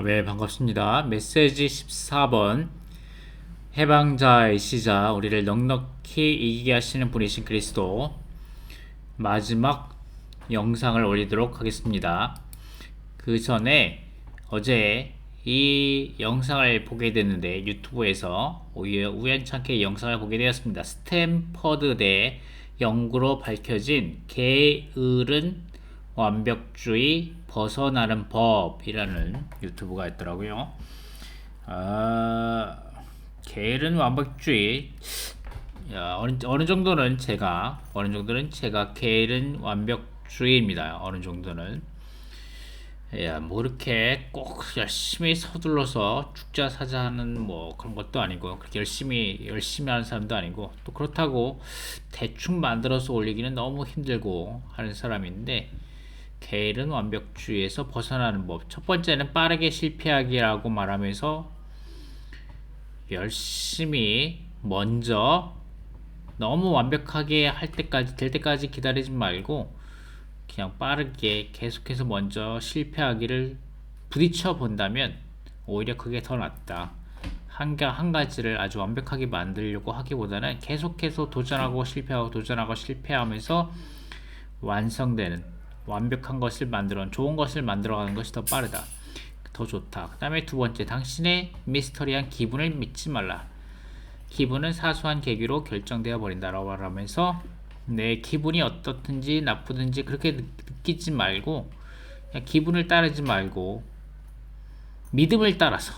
네, 반갑습니다. 메시지 14번. 해방자이시자 우리를 넉넉히 이기게 하시는 분이신 그리스도. 마지막 영상을 올리도록 하겠습니다. 그 전에 어제 이 영상을 보게 됐는데 유튜브에서 우연찮게 이 영상을 보게 되었습니다. 스탠퍼드대 연구로 밝혀진 게으른 완벽주의 벗어나는 법이라는 유튜브가 있더라고요. 게으른 완벽주의. 어느 정도는 제가 게으른 완벽주의입니다. 어느 정도는. 뭐 이렇게 꼭 열심히 서둘러서 죽자 사자 하는 뭐 그런 것도 아니고, 그렇게 열심히 하는 사람도 아니고, 또 그렇다고 대충 만들어서 올리기는 너무 힘들고 하는 사람인데, 게으른 완벽주의에서 벗어나는 법. 첫 번째는 빠르게 실패하기라고 말하면서, 열심히 먼저 너무 완벽하게 될 때까지 기다리지 말고, 그냥 빠르게 계속해서 먼저 실패하기를 부딪혀 본다면 오히려 그게 더 낫다. 한 가지를 아주 완벽하게 만들려고 하기보다는 계속해서 도전하고 실패하면서 완성되는 완벽한 것을 좋은 것을 만들어가는 것이 더 빠르다. 더 좋다. 그 다음에 두 번째, 당신의 미스터리한 기분을 믿지 말라. 기분은 사소한 계기로 결정되어 버린다라고 말하면서, 내 기분이 어떻든지 나쁘든지 그렇게 느끼지 말고, 그냥 기분을 따르지 말고 믿음을 따라서,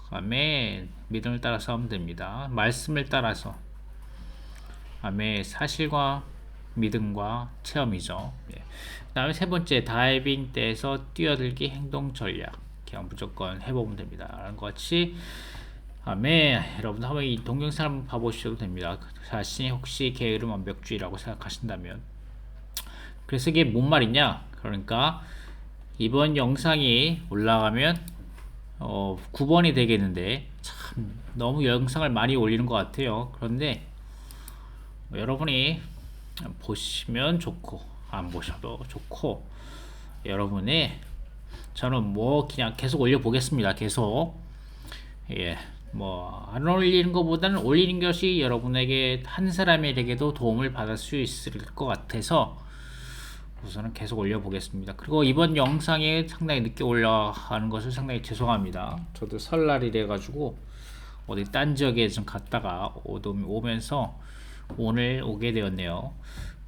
아멘, 믿음을 따라서 하면 됩니다. 말씀을 따라서, 아멘, 사실과 믿음과 체험이죠. 그 다음에 세 번째, 다이빙 때에서 뛰어들기 행동 전략. 그냥 무조건 해보면 됩니다. 라는 것 같이, 아멘. 여러분 한번 이 동영상 한번 봐보셔도 됩니다. 자신이 혹시 게으름 완벽주의라고 생각하신다면. 그래서 이게 뭔 말이냐? 그러니까 이번 영상이 올라가면 9번이 되겠는데, 참 너무 영상을 많이 올리는 것 같아요. 그런데 여러분이 보시면 좋고 안 보셔도 좋고, 여러분이, 저는 뭐 그냥 계속 올려 보겠습니다. 계속. 뭐 안 올리는 것보다는 올리는 것이 여러분에게, 한 사람에게도 도움을 받을 수 있을 것 같아서 우선은 계속 올려보겠습니다. 그리고 이번 영상에 상당히 늦게 올라가는 것을 상당히 죄송합니다. 저도 설날이래 가지고 어디 딴 지역에 좀 갔다가 오면서 오늘 오게 되었네요.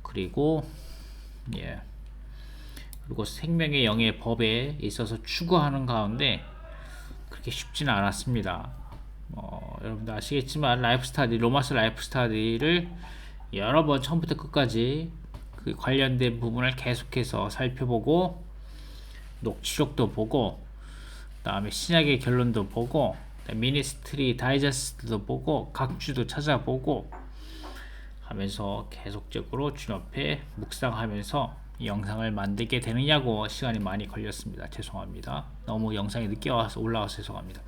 그리고 그리고 생명의 영의 법에 있어서 추구하는 가운데 그렇게 쉽지는 않았습니다. 여러분들 아시겠지만 로마스 라이프 스타디를 여러 번 처음부터 끝까지 그 관련된 부분을 계속해서 살펴보고, 녹취록도 보고, 그다음에 신약의 결론도 보고, 미니스트리 다이저스트도 보고, 각주도 찾아보고 하면서 계속적으로 주님 앞에 묵상하면서 이 영상을 만들게 되느냐고 시간이 많이 걸렸습니다. 죄송합니다. 너무 영상이 늦게 올라와서 죄송합니다.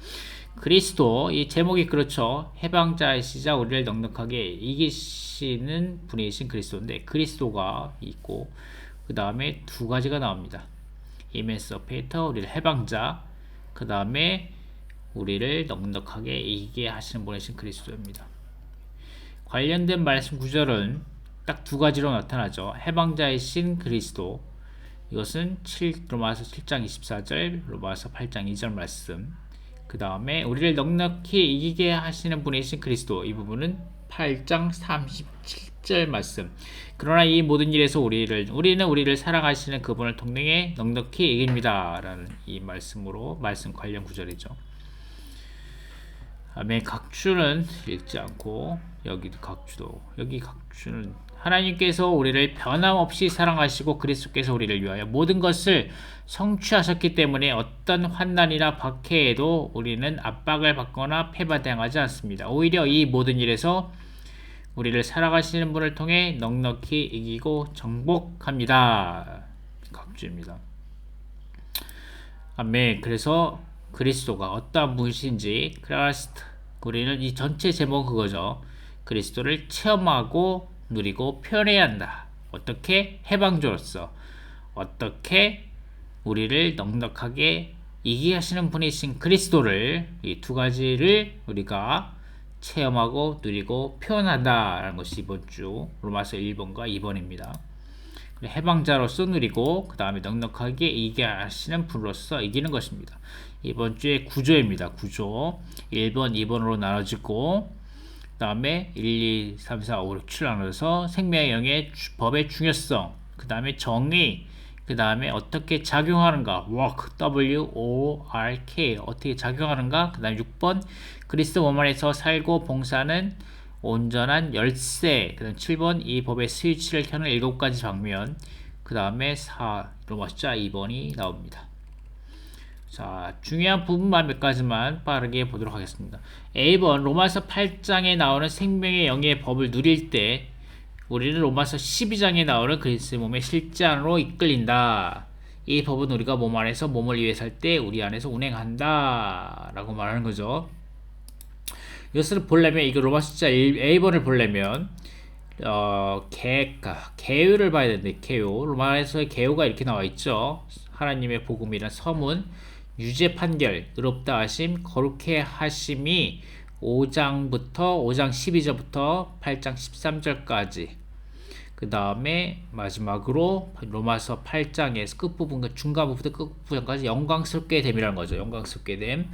그리스도, 이 제목이 그렇죠. 해방자이시자 우리를 넉넉하게 이기시는 분이신 그리스도인데, 그리스도가 있고 그 다음에 두 가지가 나옵니다. 이메서페이터, 우리를 해방자, 그 다음에 우리를 넉넉하게 이기게 하시는 분이신 그리스도입니다. 관련된 말씀 구절은 딱 두 가지로 나타나죠. 해방자이신 그리스도, 이것은 로마서 7장 24절, 로마서 8장 2절 말씀. 그 다음에 우리를 넉넉히 이기게 하시는 분이신 그리스도, 이 부분은 8장 37절 말씀. 그러나 이 모든 일에서 우리는 우리를 사랑하시는 그분을 통해 넉넉히 이깁니다. 라는 이 말씀 관련 구절이죠. 아멘. 각주는 읽지 않고, 여기 각주는 하나님께서 우리를 변함없이 사랑하시고 그리스도께서 우리를 위하여 모든 것을 성취하셨기 때문에 어떤 환난이나 박해에도 우리는 압박을 받거나 패배당하지 않습니다. 오히려 이 모든 일에서 우리를 사랑하시는 분을 통해 넉넉히 이기고 정복합니다. 각주입니다. 아멘. 그래서 그리스도가 어떠한 분이신지, 우리는 이 전체 제목은 그거죠. 그리스도를 체험하고 누리고 표현해야 한다. 어떻게? 해방주로서. 어떻게 우리를 넉넉하게 이기게 하시는 분이신 그리스도를, 이 두 가지를 우리가 체험하고 누리고 표현한다라는 것이 이번 주 로마서 1번과 2번입니다. 해방자로서 누리고 그 다음에 넉넉하게 이기게 하시는 분으로서 이기는 것입니다. 이번 주의 구조입니다. 구조 1번, 2번으로 나눠지고 그 다음에 1, 2, 3, 4, 5, 6, 7 나눠서 생명의 영의 법의 중요성, 그 다음에 정의, 그 다음에 어떻게 작용하는가, work, W-O-R-K, 어떻게 작용하는가, 그 다음에 6번 그리스도 몸 안에서 살고 봉사는 온전한 열쇠, 그 다음 7번 이 법의 스위치를 켜는 7가지 방면, 그 다음에 4 로마숫자 2번이 나옵니다. 자, 중요한 부분만 몇 가지만 빠르게 보도록 하겠습니다. A번 로마서 8장에 나오는 생명의 영의 법을 누릴 때 우리는 로마서 12장에 나오는 그리스도의 몸의 실제안으로 이끌린다. 이 법은 우리가 몸 안에서 몸을 위해 살 때 우리 안에서 운행한다 라고 말하는 거죠. 이것을 보려면 이거 로마서 숫자 A번을 보려면 개요를 봐야 되는데, 개요 로마에서의 개요가 이렇게 나와 있죠. 하나님의 복음이란 서문, 유죄 판결, 의롭다 하심, 거룩해 하심이 5장 12절부터 8장 13절까지, 그 다음에 마지막으로 로마서 8장에서 끝부분, 중간 부분부터 끝부분까지 영광스럽게 됨이라는 거죠. 영광스럽게 됨.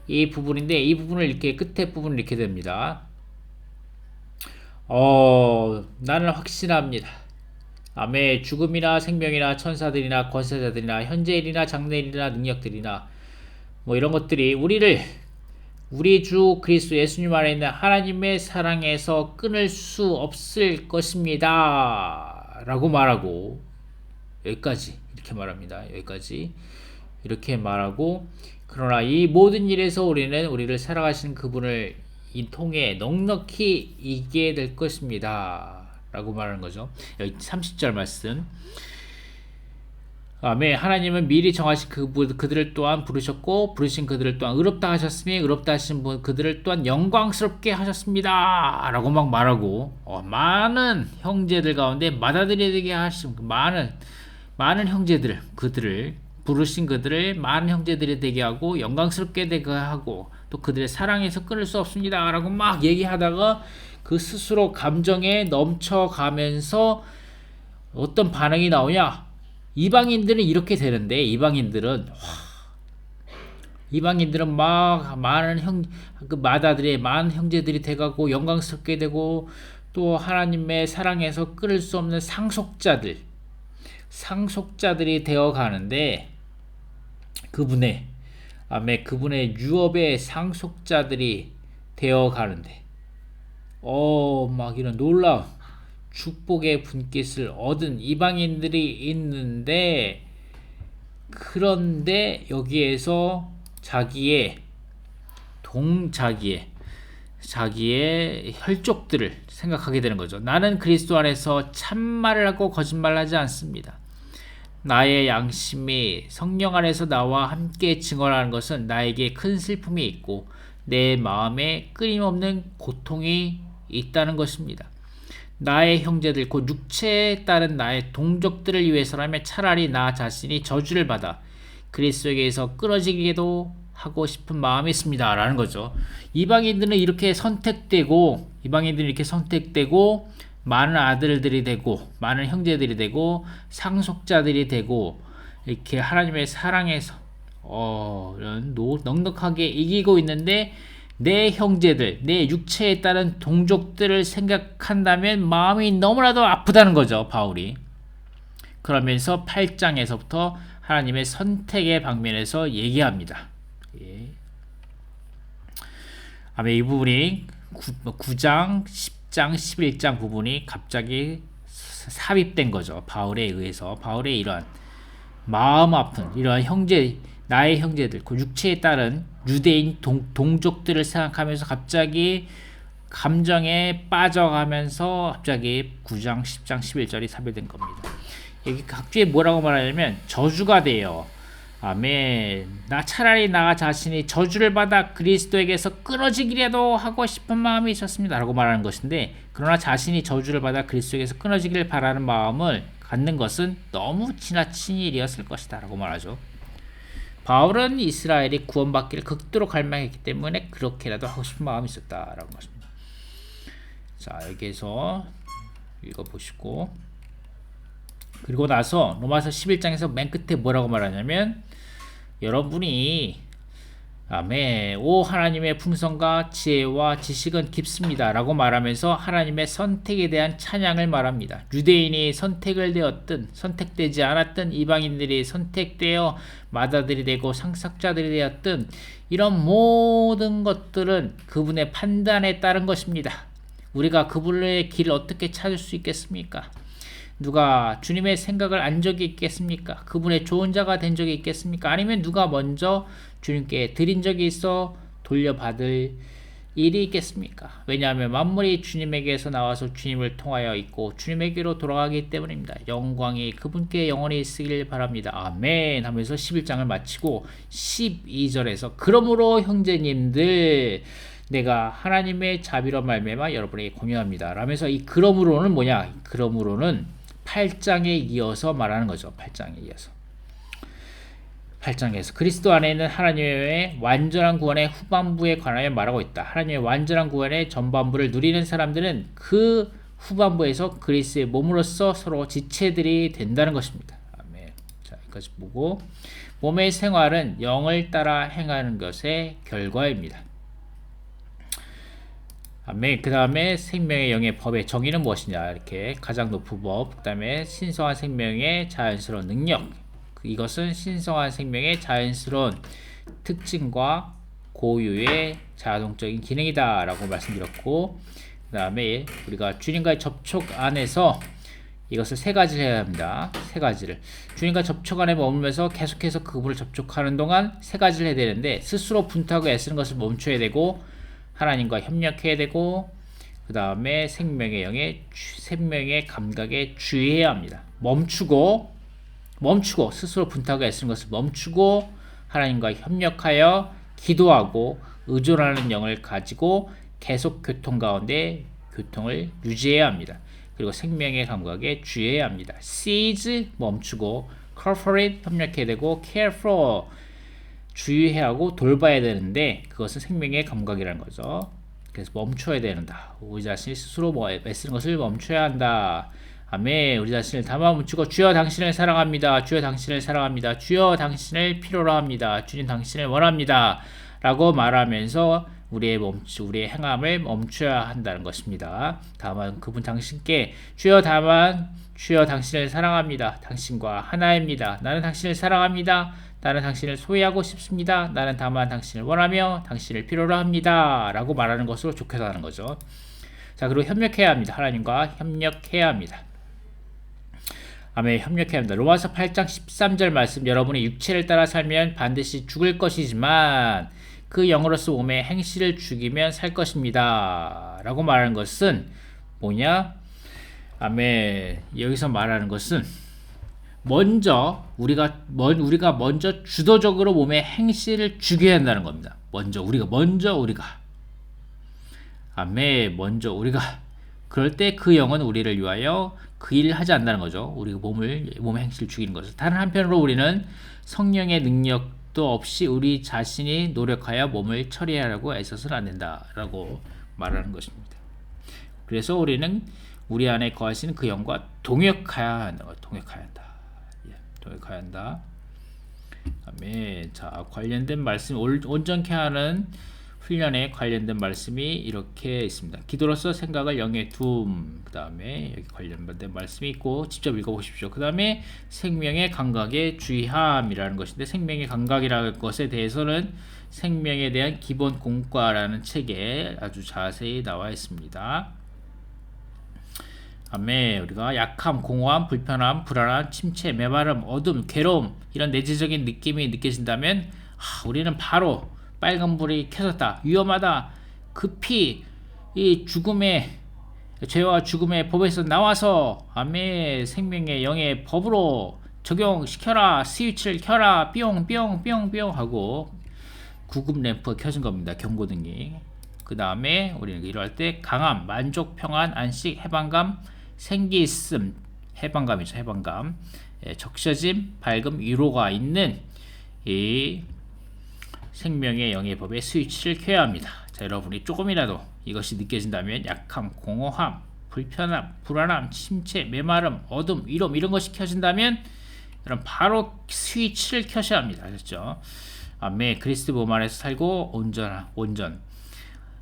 이 부분인데, 이 부분을 이렇게 끝에 부분을 이렇게 됩니다. 나는 확신합니다. 아멘. 죽음이나 생명이나 천사들이나 권세자들이나 현재일이나 장래일이나 능력들이나 뭐 이런 것들이 우리를 우리 주 그리스도 예수님 안에 있는 하나님의 사랑에서 끊을 수 없을 것입니다 라고 말하고, 여기까지 이렇게 말합니다. 여기까지 이렇게 말하고, 그러나 이 모든 일에서 우리는 우리를 사랑하시는 그분을 이 통해 넉넉히 이기게 될 것입니다 라고 말하는 거죠. 여기 30절 말씀. 아멘. 하나님은 미리 정하신 그들을 또한 부르셨고 부르신 그들을 또한 의롭다 하셨으니 의롭다 하신 분 그들을 또한 영광스럽게 하셨습니다 라고 막 말하고, 많은 형제들 가운데 맏아들이 되게 하신 많은 형제들, 그들을 부르신 그들을 많은 형제들이 되게 하고 영광스럽게 되게 하고 또 그들의 사랑에서 끊을 수 없습니다 라고 막 얘기하다가 그 스스로 감정에 넘쳐가면서 어떤 반응이 나오냐? 이방인들은 이렇게 되는데, 이방인들은 막 많은 그 맏아들의 많은 형제들이 돼가고 영광스럽게 되고 또 하나님의 사랑에서 끊을 수 없는 상속자들이 되어 가는데, 그분의 유업의 상속자들이 되어 가는데, 막 이런 놀라운 축복의 분깃을 얻은 이방인들이 있는데, 그런데 여기에서 자기의 혈족들을 생각하게 되는 거죠. 나는 그리스도 안에서 참말을 하고 거짓말을 하지 않습니다. 나의 양심이 성령 안에서 나와 함께 증언하는 것은 나에게 큰 슬픔이 있고 내 마음에 끊임없는 고통이 있다는 것입니다. 나의 형제들 곧 육체에 따른 나의 동족들을 위해서라면 차라리 나 자신이 저주를 받아 그리스도에게서 끊어지기도 하고 싶은 마음이 있습니다 라는 거죠. 이방인들은 이렇게 선택되고 많은 아들들이 되고 많은 형제들이 되고 상속자들이 되고 이렇게 하나님의 사랑에서 넉넉하게 이기고 있는데, 내 형제들, 내 육체에 따른 동족들을 생각한다면 마음이 너무나도 아프다는 거죠, 바울이. 그러면서 8장에서부터 하나님의 선택의 방면에서 얘기합니다. 예. 아멘. 이 부분이 9장, 10장, 11장 부분이 갑자기 삽입된 거죠. 바울에 의해서. 바울의 이러한 마음 아픈 이러한 나의 형제들, 그 육체에 따른 유대인 동족들을 생각하면서 갑자기 감정에 빠져가면서 갑자기 9장, 10장, 11절이 삽입된 겁니다. 여기 각주에 뭐라고 말하냐면 저주가 돼요. 아멘. 차라리 나 자신이 저주를 받아 그리스도에게서 끊어지기라도 하고 싶은 마음이 있었습니다 라고 말하는 것인데, 그러나 자신이 저주를 받아 그리스도에게서 끊어지기를 바라는 마음을 갖는 것은 너무 지나친 일이었을 것이다 라고 말하죠. 바울은 이스라엘이 구원받기를 극도로 갈망했기 때문에 그렇게라도 하고 싶은 마음이 있었다라고 말씀합니다. 자, 여기에서 읽어보시고, 그리고 나서 로마서 11장에서 맨 끝에 뭐라고 말하냐면, 여러분이 아멘, 오 하나님의 풍성과 지혜와 지식은 깊습니다 라고 말하면서 하나님의 선택에 대한 찬양을 말합니다. 유대인이 선택을 되었든 선택되지 않았든, 이방인들이 선택되어 마다들이 되고 상속자들이 되었든, 이런 모든 것들은 그분의 판단에 따른 것입니다. 우리가 그분의 길을 어떻게 찾을 수 있겠습니까? 누가 주님의 생각을 안 적이 있겠습니까? 그분의 좋은 자가 된 적이 있겠습니까? 아니면 누가 먼저 주님께 드린 적이 있어 돌려받을 일이 있겠습니까? 왜냐하면 만물이 주님에게서 나와서 주님을 통하여 있고 주님에게로 돌아가기 때문입니다. 영광이 그분께 영원히 있으길 바랍니다. 아멘 하면서 11장을 마치고 12절에서 그러므로 형제님들, 내가 하나님의 자비로 말미암아 여러분에게 공유합니다 라면서, 이 그러므로는 뭐냐? 그러므로는 8장에 이어서 말하는 거죠. 8장에 이어서 8장에서 그리스도 안에 있는 하나님의 완전한 구원의 후반부에 관하여 말하고 있다. 하나님의 완전한 구원의 전반부를 누리는 사람들은 그 후반부에서 그리스도의 몸으로서 서로 지체들이 된다는 것입니다. 아멘. 자, 여기까지 보고, 몸의 생활은 영을 따라 행하는 것의 결과입니다. 아멘. 그 다음에 생명의 영의 법의 정의는 무엇이냐? 이렇게 가장 높은 법, 그 다음에 신성한 생명의 자연스러운 능력, 이것은 신성한 생명의 자연스러운 특징과 고유의 자동적인 기능이다 라고 말씀드렸고, 그 다음에 우리가 주님과의 접촉 안에서 이것을 세 가지를 해야 합니다. 세 가지를 주님과 접촉 안에 머물면서 계속해서 그분을 접촉하는 동안 세 가지를 해야 되는데, 스스로 분투하고 애쓰는 것을 멈춰야 되고, 하나님과 협력해야 되고, 그 다음에 생명의 영의 생명의 감각에 주의해야 합니다. 멈추고 스스로 분투하고 애쓰는 것을 멈추고, 하나님과 협력하여 기도하고 의존하는 영을 가지고 계속 교통 가운데 교통을 유지해야 합니다. 그리고 생명의 감각에 주의해야 합니다. seize 멈추고, cooperate 협력해야 되고, care for 주의해야 하고 돌봐야 되는데, 그것은 생명의 감각이라는 거죠. 그래서 멈춰야 된다. 우리 자신이 스스로 애쓰는 것을 멈춰야 한다. 아멘. 우리 자신을 담아 멈추고, 주여 당신을 사랑합니다. 주여 당신을 사랑합니다. 주여 당신을 필요로 합니다. 주님 당신을 원합니다 라고 말하면서 우리의 행함을 멈춰야 한다는 것입니다. 다만 그분 당신께 주여 당신을 사랑합니다. 당신과 하나입니다. 나는 당신을 사랑합니다. 나는 당신을 소유하고 싶습니다. 나는 다만 당신을 원하며 당신을 필요로 합니다 라고 말하는 것으로 족해서 하는 거죠. 자, 그리고 협력해야 합니다. 하나님과 협력해야 합니다. 아멘. 협력해야 합니다. 로마서 8장 13절 말씀, 여러분의 육체를 따라 살면 반드시 죽을 것이지만 그 영으로서 몸의 행실을 죽이면 살 것입니다 라고 말하는 것은 뭐냐? 아멘. 여기서 말하는 것은 먼저 우리가 먼저 주도적으로 몸의 행실을 죽여야 한다는 겁니다. 먼저 우리가 아멘. 먼저 우리가 그럴 때 그 영은 우리를 위하여 그 일을 하지 않는다는 거죠. 우리가 몸의 행실을 죽이는 것을. 다른 한편으로 우리는 성령의 능력도 없이 우리 자신이 노력하여 몸을 처리하려고 애써서는 안 된다라고 말하는 것입니다. 그래서 우리는 우리 안에 거하시는 그 영과 동역해야 한다. 동역해야 한다. 아멘. 자, 관련된 말씀, 온전케 하는 훈련에 관련된 말씀이 이렇게 있습니다. 기도로서 생각을 영에 둠. 그 다음에 여기 관련된 말씀이 있고, 직접 읽어보십시오. 그 다음에 생명의 감각에 주의함이라는 것인데, 생명의 감각이라는 것에 대해서는 생명에 대한 기본 공과라는 책에 아주 자세히 나와 있습니다. 아멘. 우리가 약함, 공허함, 불편함, 불안함, 침체, 메마름, 어둠, 괴로움, 이런 내재적인 느낌이 느껴진다면 우리는 바로 빨간불이 켜졌다, 위험하다, 급히 이 죄와 죽음의 법에서 나와서 아멘, 생명의 영의 법으로 적용시켜라, 스위치를 켜라, 뿅뿅뿅뿅 하고 구급 램프가 켜진 겁니다. 경고등이. 그 다음에 우리는 이럴 때 강함, 만족, 평안, 안식, 해방감, 생기있음, 해방감이죠. 해방감, 적셔짐, 밝음, 위로가 있는 이 생명의 영의 법의 스위치를 켜야 합니다. 자, 여러분이 조금이라도 이것이 느껴진다면 약함, 공허함, 불편함, 불안함, 침체, 메마름, 어둠, 위험 이런 것이 켜진다면 여러분 바로 스위치를 켜셔야 합니다. 아셨죠? 아멘. 그리스도 몸 안에서 살고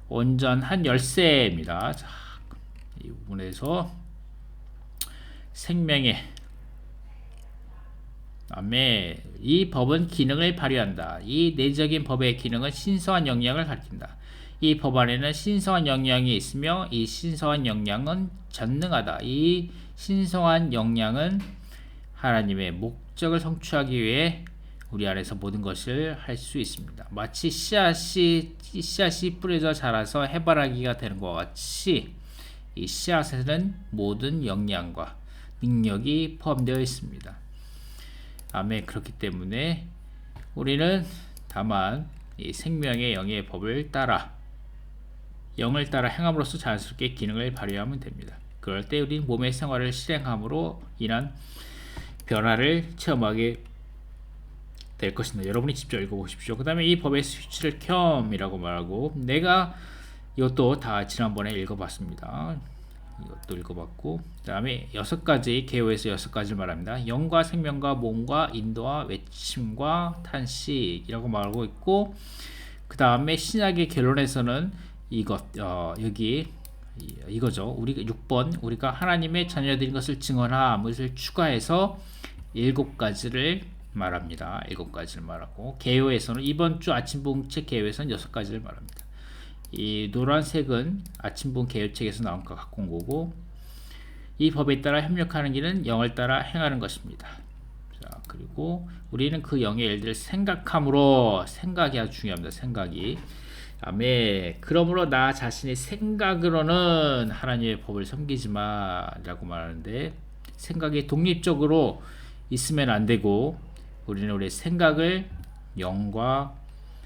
온전한 열쇠입니다. 자, 이 부분에서 생명의 아멘. 이 법은 기능을 발휘한다. 이 내적인 법의 기능은 신성한 영향을 가리킨다. 이 법 안에는 신성한 영향이 있으며 이 신성한 영향은 전능하다. 이 신성한 영향은 하나님의 목적을 성취하기 위해 우리 안에서 모든 것을 할 수 있습니다. 마치 씨앗이 뿌려져 자라서 해바라기가 되는 것과 같이 이 씨앗에는 모든 영양과 능력이 포함되어 있습니다. 아멘. 그렇기 때문에 우리는 다만 이 생명의 영의 법을 따라 영을 따라 행함으로써 자연스럽게 기능을 발휘하면 됩니다. 그럴 때 우리는 몸의 생활을 실행함으로 인한 변화를 체험하게 될 것입니다. 여러분이 직접 읽어보십시오. 그 다음에 이 법의 스위치를 켬이라고 말하고 내가 이것도 다 지난번에 읽어봤습니다. 이것도 읽어봤고 그 다음에 6가지 개요에서 6가지를 말합니다. 영과 생명과 몸과 인도와 외침과 탄식이라고 말하고 있고 그 다음에 신약의 결론에서는 여기 이거죠. 우리 6번 우리가 하나님의 자녀들인 것을 증언함을 추가해서 7가지를 말합니다. 7가지를 말하고 개요에서는 이번 주 아침봉책 개요에서는 6가지를 말합니다. 이 노란색은 아침봉 개요책에서 나온 거 갖고 온 거고 이 법에 따라 협력하는 길은 영을 따라 행하는 것입니다. 자, 그리고 우리는 그 영의 일들을 생각함으로 생각이 아주 중요합니다. 생각이 아멘. 그러므로 나 자신의 생각으로는 하나님의 법을 섬기지 마라고 말하는데 생각이 독립적으로 있으면 안 되고 우리는 우리의 생각을 영과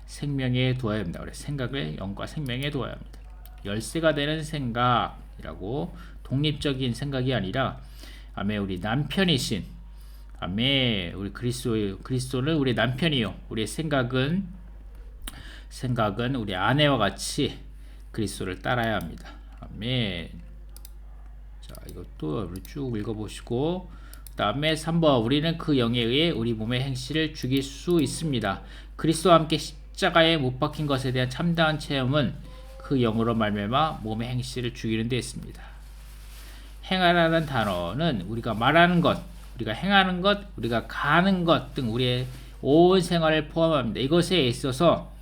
생명에 두어야 합니다. 우리 생각을 영과 생명에 두어야 합니다. 열쇠가 되는 생각이라고 독립적인 생각이 아니라 아멘. 우리 남편이신 아멘. 우리 그리스도는 우리 남편이요. 우리의 생각은 우리 아내와 같이 그리스도를 따라야 합니다. 아멘. 자, 이것도 쭉 읽어보시고 그 다음에 3번 우리는 그 영에 의해 우리 몸의 행실을 죽일 수 있습니다. 그리스도와 함께 십자가에 못 박힌 것에 대한 참다한 체험은 그 영으로 말미암아 몸의 행실을 죽이는 데 있습니다. 행하라는 단어는 우리가 말하는 것, 우리가 행하는 것, 우리가 가는 것 등 우리의 온 생활을 포함합니다. 이것에 있어서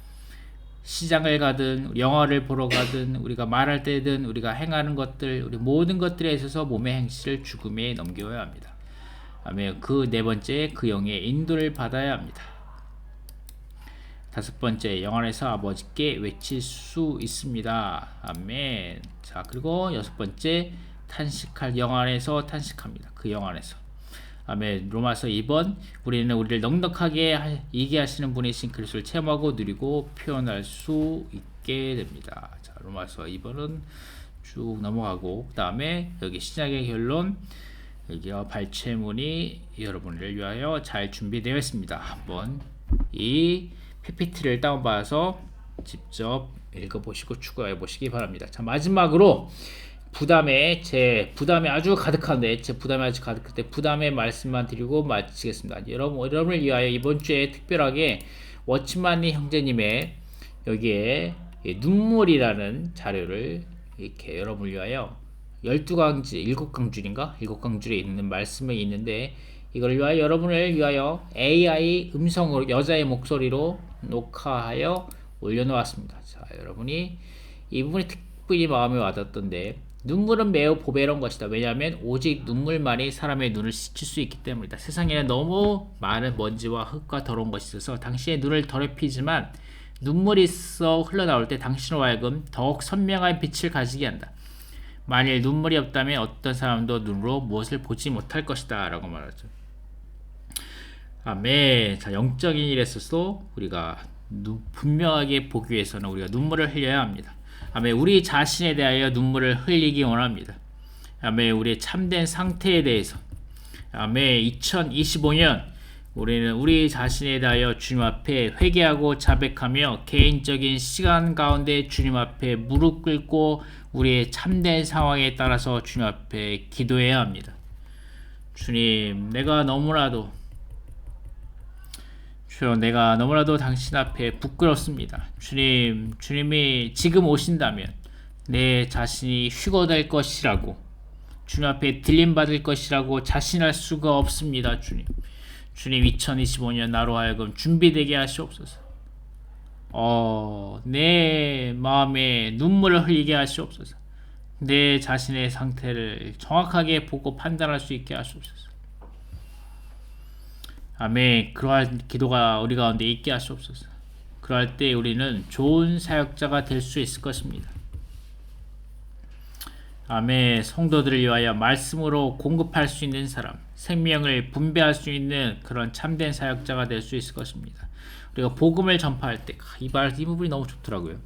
시장을 가든 영화를 보러 가든 우리가 말할 때든 우리가 행하는 것들 우리 모든 것들에 있어서 몸의 행실을 죽음에 넘겨야 합니다. 아멘. 그 네 번째 그 영의 인도를 받아야 합니다. 5번째 영 안에서 아버지께 외칠 수 있습니다. 아멘. 자, 그리고 6번째 탄식할 영 안에서 탄식합니다. 그 영 안에서. 아멘. 로마서 2번 우리는 우리를 넉넉하게 이게 하시는 분이신 그리스도를 체험하고 누리고 표현할 수 있게 됩니다. 자, 로마서 2번은 쭉 넘어가고 그 다음에 여기 신약의 결론 여기가 발췌문이 여러분을 위하여 잘 준비되어 있습니다. 한번 이 PPT를 다운받아서 직접 읽어보시고 추가해 보시기 바랍니다. 자, 마지막으로 제 부담이 아주 가득한데 부담의 말씀만 드리고 마치겠습니다. 여러분을 위하여 이번 주에 특별하게 워치만니 형제님의 여기에 눈물이라는 자료를 이렇게 여러분을 위하여 12강지 7강줄에 있는 말씀이 있는데 이걸 위하여 여러분을 위하여 AI 음성으로 여자의 목소리로 녹화하여 올려놓았습니다. 자, 여러분이 이 부분이 특별히 마음에 와닿던데 눈물은 매우 보배로운 것이다. 왜냐하면 오직 눈물만이 사람의 눈을 씻을 수 있기 때문이다. 세상에는 너무 많은 먼지와 흙과 더러운 것이 있어서 당신의 눈을 더럽히지만 눈물이 있어 흘러나올 때 당신으로 하여금 더욱 선명한 빛을 가지게 한다. 만일 눈물이 없다면 어떤 사람도 눈으로 무엇을 보지 못할 것이다 라고 말하죠. 아멘. 자, 영적인 일에 있어서 우리가 분명하게 보기 위해서는 우리가 눈물을 흘려야 합니다. 아멘. 우리 자신에 대하여 눈물을 흘리기 원합니다. 아멘. 우리의 참된 상태에 대해서 아멘. 2025년 우리는 우리 자신에 대하여 주님 앞에 회개하고 자백하며 개인적인 시간 가운데 주님 앞에 무릎 꿇고 우리의 참된 상황에 따라서 주님 앞에 기도해야 합니다. 주님, 내가 너무나도 당신 앞에 부끄럽습니다. 주님, 주님이 지금 오신다면 내 자신이 휴거될 것이라고, 주님 앞에 들림받을 것이라고 자신할 수가 없습니다. 주님, 2025년 나로 하여금 준비되게 하시옵소서. 내 마음에 눈물을 흘리게 하시옵소서. 내 자신의 상태를 정확하게 보고 판단할 수 있게 하시옵소서. 아멘. 그러한 기도가 우리 가운데 있게 하시옵소서. 그럴 때 우리는 좋은 사역자가 될 수 있을 것입니다. 아멘. 성도들을 위하여 말씀으로 공급할 수 있는 사람, 생명을 분배할 수 있는 그런 참된 사역자가 될 수 있을 것입니다. 우리가 복음을 전파할 때 이 부분이 너무 좋더라고요.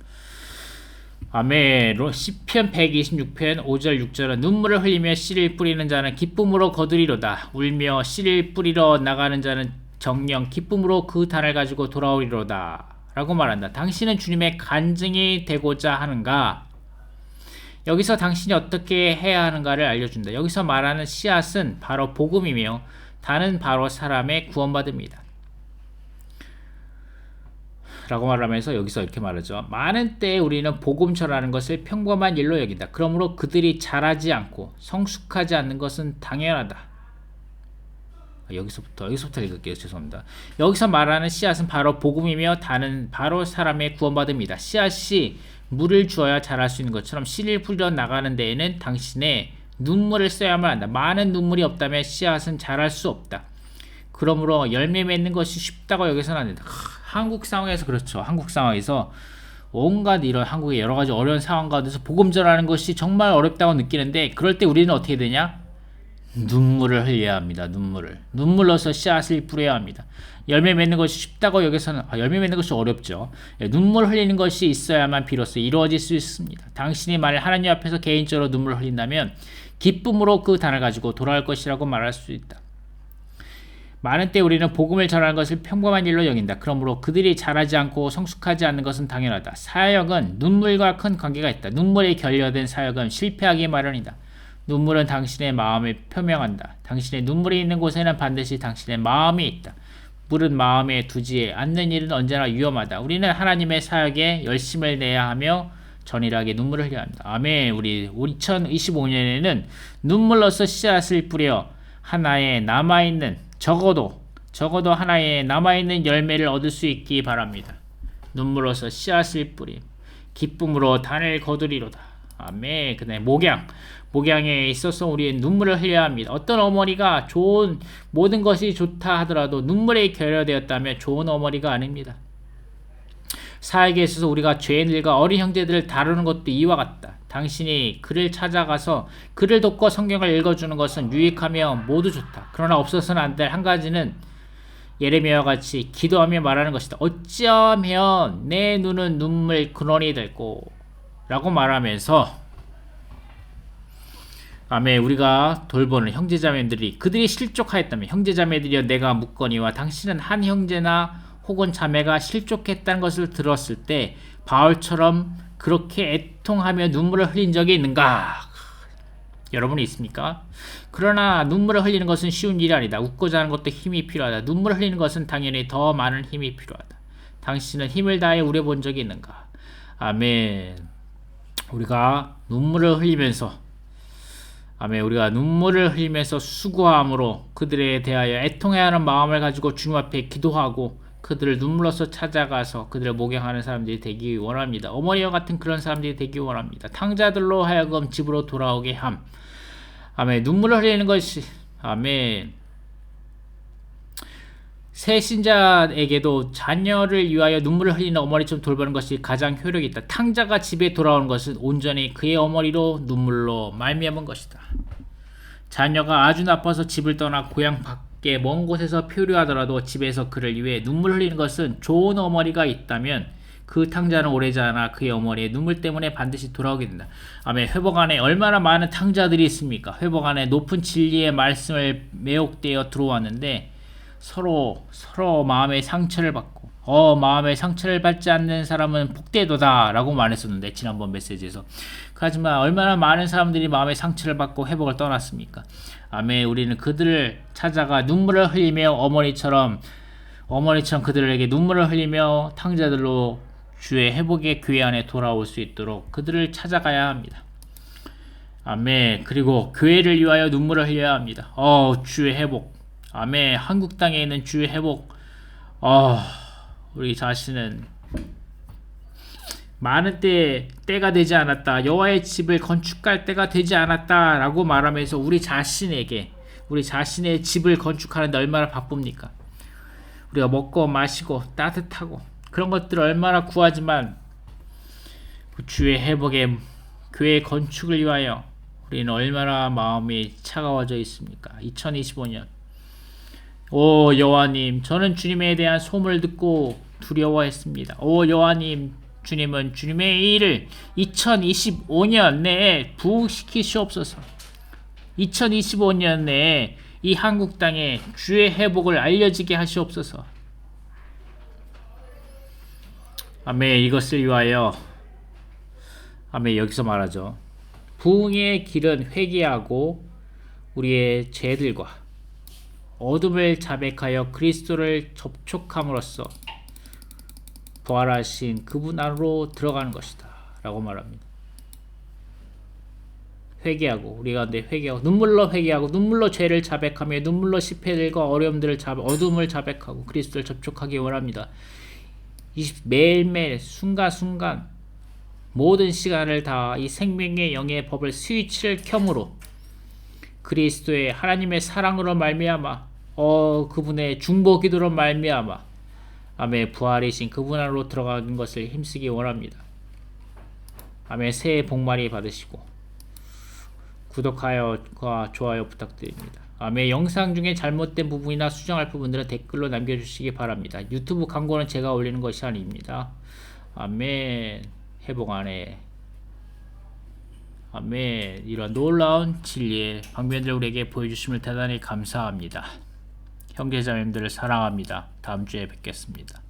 아멘. 시편 126편 5절 6절은 눈물을 흘리며 씨를 뿌리는 자는 기쁨으로 거두리로다. 울며 씨를 뿌리러 나가는 자는 정녕 기쁨으로 그 단을 가지고 돌아오리로다. 라고 말한다. 당신은 주님의 간증이 되고자 하는가? 여기서 당신이 어떻게 해야 하는가를 알려준다. 여기서 말하는 씨앗은 바로 복음이며 단은 바로 사람의 구원받음이다. 라고 말하면서 여기서 이렇게 말하죠. 많은 때에 우리는 복음 전하는 것을 평범한 일로 여긴다. 그러므로 그들이 자라지 않고 성숙하지 않는 것은 당연하다. 여기서부터 읽을게요. 죄송합니다. 여기서 말하는 씨앗은 바로 복음이며 단은 바로 사람의 구원받음이다. 씨앗이 물을 주어야 자랄 수 있는 것처럼 씨를 뿌려 나가는 데에는 당신의 눈물을 써야만 한다. 많은 눈물이 없다면 씨앗은 자랄 수 없다. 그러므로 열매 맺는 것이 쉽다고 여기서는 안 된다. 한국 상황에서 그렇죠. 한국 상황에서 온갖 이런 한국의 여러 가지 어려운 상황 가운데서 복음 전하는 것이 정말 어렵다고 느끼는데, 그럴 때 우리는 어떻게 되냐? 눈물을 흘려야 합니다. 눈물로서 씨앗을 뿌려야 합니다. 열매 맺는 것이 쉽다고 여기서는 열매 맺는 것이 어렵죠. 눈물 흘리는 것이 있어야만 비로소 이루어질 수 있습니다. 당신이 만일 하나님 앞에서 개인적으로 눈물을 흘린다면 기쁨으로 그 단을 가지고 돌아올 것이라고 말할 수 있다. 많은 때 우리는 복음을 전하는 것을 평범한 일로 여긴다. 그러므로 그들이 자라지 않고 성숙하지 않는 것은 당연하다. 사역은 눈물과 큰 관계가 있다. 눈물에 결여된 사역은 실패하기 마련이다. 눈물은 당신의 마음을 표명한다. 당신의 눈물이 있는 곳에는 반드시 당신의 마음이 있다. 물은 마음에 두지 않는 일은 언제나 위험하다. 우리는 하나님의 사역에 열심을 내야 하며 전일하게 눈물을 흘려야 합니다. 아멘. 우리 2025년에는 눈물로서 씨앗을 뿌려 하나의 남아있는 적어도 하나의 남아있는 열매를 얻을 수 있기 바랍니다. 눈물로서 씨앗을 뿌림, 기쁨으로 단을 거두리로다. 아멘. 그다음에 목양에 있어서 우리의 눈물을 흘려야 합니다. 어떤 어머니가 모든 것이 좋다 하더라도 눈물에 결여되었다면 좋은 어머니가 아닙니다. 사역에 있어서 우리가 죄인들과 어린 형제들을 다루는 것도 이와 같다. 당신이 그를 찾아가서 그를 돕고 성경을 읽어주는 것은 유익하며 모두 좋다. 그러나 없어서는 안 될 한 가지는 예레미야와 같이 기도하며 말하는 것이다. 어찌하면 내 눈은 눈물 근원이 될꼬 라고 말하면서 아멘. 우리가 돌보는 형제자매들이 그들이 실족하였다면 형제자매들이여 내가 묻거니와 당신은 한 형제나 혹은 자매가 실족했다는 것을 들었을 때 바울처럼 그렇게 애통하며 눈물을 흘린 적이 있는가? 여러분이 있습니까? 그러나 눈물을 흘리는 것은 쉬운 일이 아니다. 웃고자 하는 것도 힘이 필요하다. 눈물을 흘리는 것은 당연히 더 많은 힘이 필요하다. 당신은 힘을 다해 우려본 적이 있는가? 아멘. 우리가 눈물을 흘리면서 수고함으로 그들에 대하여 애통해야 하는 마음을 가지고 주님 앞에 기도하고 그들을 눈물로서 찾아가서 그들을 목양하는 사람들이 되기 원합니다. 어머니와 같은 그런 사람들이 되기 원합니다. 탕자들로 하여금 집으로 돌아오게 함. 아멘. 눈물을 흘리는 것이 아멘. 새 신자에게도 자녀를 위하여 눈물을 흘리는 어머니처럼 돌보는 것이 가장 효력이 있다. 탕자가 집에 돌아오는 것은 온전히 그의 어머니로 눈물로 말미암은 것이다. 자녀가 아주 나빠서 집을 떠나 고향 밖에 먼 곳에서 표류하더라도 집에서 그를 위해 눈물 흘리는 것은 좋은 어머니가 있다면 그 탕자는 오래지 않아 그의 어머니의 눈물 때문에 반드시 돌아오게 된다. 아멘. 회복 안에 얼마나 많은 탕자들이 있습니까? 회복 안에 높은 진리의 말씀을 매혹되어 들어왔는데 서로 마음의 상처를 받고 마음의 상처를 받지 않는 사람은 복되도다 라고 말했었는데 지난번 메시지에서 하지만 얼마나 많은 사람들이 마음의 상처를 받고 회복을 떠났습니까? 아멘. 우리는 그들을 찾아가 눈물을 흘리며 어머니처럼 그들에게 눈물을 흘리며 탕자들로 주의 회복의 교회 안에 돌아올 수 있도록 그들을 찾아가야 합니다. 아멘. 그리고 교회를 위하여 눈물을 흘려야 합니다. 주의 회복. 아멘. 한국 땅에 있는 주의 회복. 우리 자신은 많은 때가 되지 않았다. 여호와의 집을 건축할 때가 되지 않았다. 라고 말하면서 우리 자신의 집을 건축하는데 얼마나 바쁩니까? 우리가 먹고 마시고 따뜻하고 그런 것들을 얼마나 구하지만 주의 회복의 교회 건축을 위하여 우리는 얼마나 마음이 차가워져 있습니까? 2025년 오 여호와님, 저는 주님에 대한 소문을 듣고 두려워했습니다. 오 여호와님, 주님은 주님의 일을 2025년 내에 부흥시키시옵소서. 2025년 내에 이 한국 땅에 주의 회복을 알려지게 하시옵소서. 아멘. 이것을 위하여 아멘. 여기서 말하죠. 부흥의 길은 회개하고 우리의 죄들과 어둠을 자백하여 그리스도를 접촉함으로써 부활하신 그분 안으로 들어가는 것이다 라고 말합니다. 회개하고 우리 가운데 회개하고 눈물로 회개하고 눈물로 죄를 자백하며 눈물로 실패들과 어려움들을 어둠을 자백하고 그리스도를 접촉하기 원합니다. 매일매일 순간순간 모든 시간을 다 이 생명의 영의 법을 스위치를 켬으로 그리스도의 하나님의 사랑으로 말미암아 그분의 중보 기도로 말미암아 아멘 부활이신 그분 안으로 들어가는 것을 힘쓰기 원합니다. 아멘. 새해 복 많이 받으시고 구독하여과 좋아요 부탁드립니다. 아멘. 영상 중에 잘못된 부분이나 수정할 부분들은 댓글로 남겨주시기 바랍니다. 유튜브 광고는 제가 올리는 것이 아닙니다. 아멘. 회복 안에 아멘. 이런 놀라운 진리의 방면들을 우리에게 보여주심을 대단히 감사합니다. 형제자매님들을 사랑합니다. 다음 주에 뵙겠습니다.